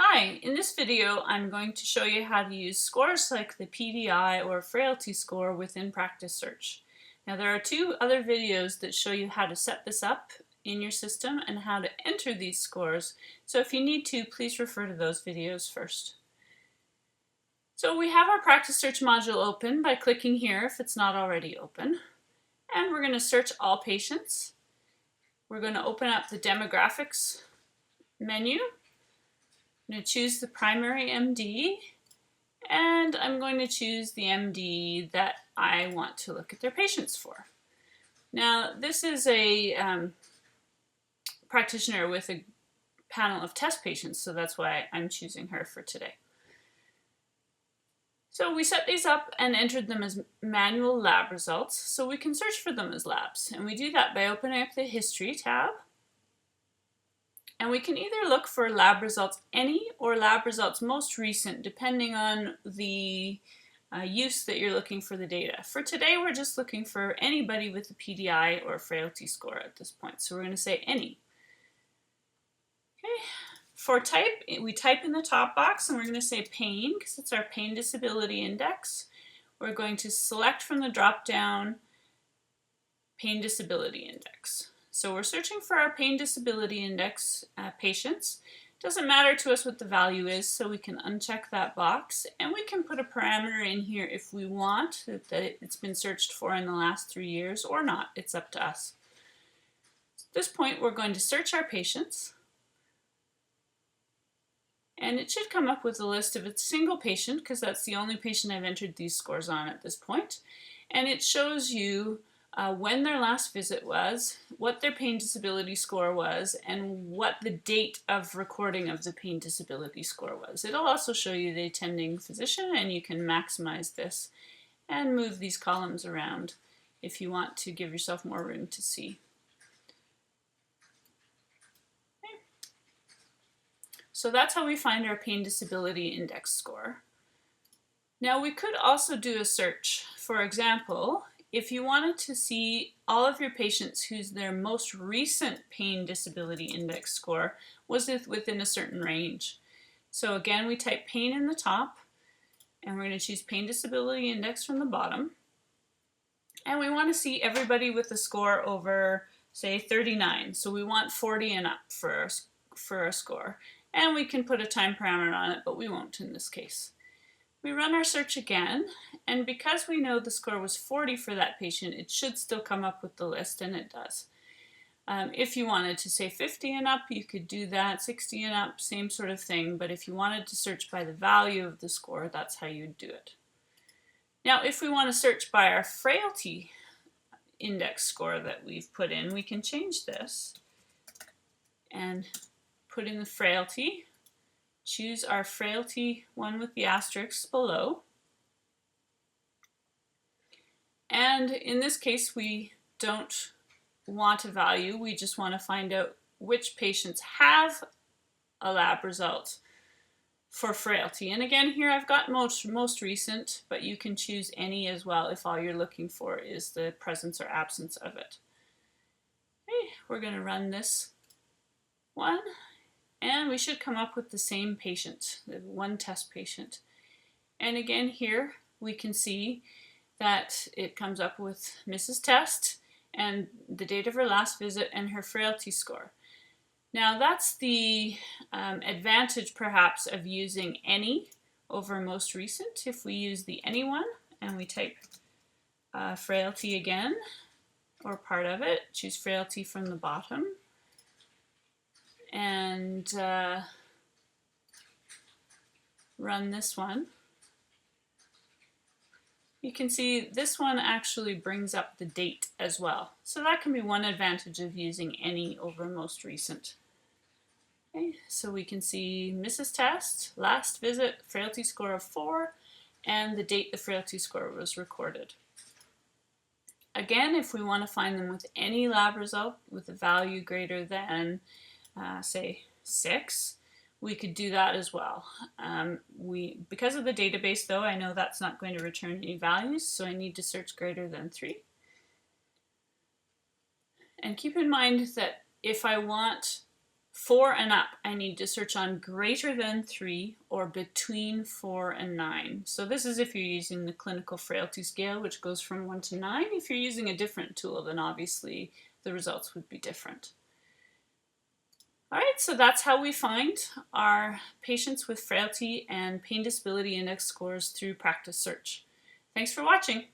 Hi, in this video I'm going to show you how to use scores like the PDI or Frailty score within Practice Search. Now there are two other videos that show you how to set this up in your system and how to enter these scores, so if you need to, please refer to those videos first. So we have our Practice Search module open by clicking here if it's not already open, and we're going to search all patients. We're going to open up the demographics menu. I'm going to choose the primary MD, and I'm going to choose the MD that I want to look at their patients for. Now, this is a practitioner with a panel of test patients, so that's why I'm choosing her for today. So we set these up and entered them as manual lab results, so we can search for them as labs. And we do that by opening up the History tab. And we can either look for lab results any or lab results most recent, depending on the use that you're looking for the data. For today, we're just looking for anybody with a PDI or Frailty score at this point. So we're going to say any. Okay. For type, we type in the top box and we're going to say pain because it's our pain disability index. We're going to select from the drop down pain disability index. So we're searching for our pain disability index patients. Doesn't matter to us what the value is, so we can uncheck that box and we can put a parameter in here if we want that it's been searched for in the last 3 years or not. It's up to us. At this point, we're going to search our patients. And it should come up with a list of a single patient because that's the only patient I've entered these scores on at this point. And it shows you when their last visit was, what their pain disability score was, and what the date of recording of the pain disability score was. It'll also show you the attending physician, and you can maximize this and move these columns around if you want to give yourself more room to see. Okay. So that's how we find our pain disability index score. Now we could also do a search. For example, if you wanted to see all of your patients whose their most recent pain disability index score was within a certain range. So again, we type pain in the top, and we're going to choose pain disability index from the bottom. And we want to see everybody with a score over, say, 39. So we want 40 and up for a score. And we can put a time parameter on it, but we won't in this case. We run our search again, and because we know the score was 40 for that patient, it should still come up with the list, and it does. If you wanted to say 50 and up, you could do that, 60 and up, same sort of thing, but if you wanted to search by the value of the score, that's how you'd do it. Now, if we want to search by our Frailty index score that we've put in, we can change this and put in the Frailty. Choose our Frailty one with the asterisks below. And in this case, we don't want a value. We just want to find out which patients have a lab result for Frailty. And again, here I've got most recent, but you can choose any as well if all you're looking for is the presence or absence of it. Okay, we're going to run this one. And we should come up with the same patient, the one test patient. And again here we can see that it comes up with Mrs. Test and the date of her last visit and her Frailty score. Now that's the advantage perhaps of using any over most recent. If we use the any one and we type Frailty again or part of it, choose Frailty from the bottom. And run this one. You can see this one actually brings up the date as well. So that can be one advantage of using any over most recent. Okay, so we can see Mrs. Test, last visit, Frailty score of 4, and the date the Frailty score was recorded. Again, if we want to find them with any lab result with a value greater than say 6, we could do that as well. Because of the database though, I know that's not going to return any values, so I need to search greater than 3. And keep in mind that if I want 4 and up, I need to search on greater than 3 or between 4 and 9. So this is if you're using the clinical frailty scale, which goes from 1 to 9. If you're using a different tool, then obviously the results would be different. All right, so that's how we find our patients with frailty and pain disability index scores through practice search. Thanks for watching.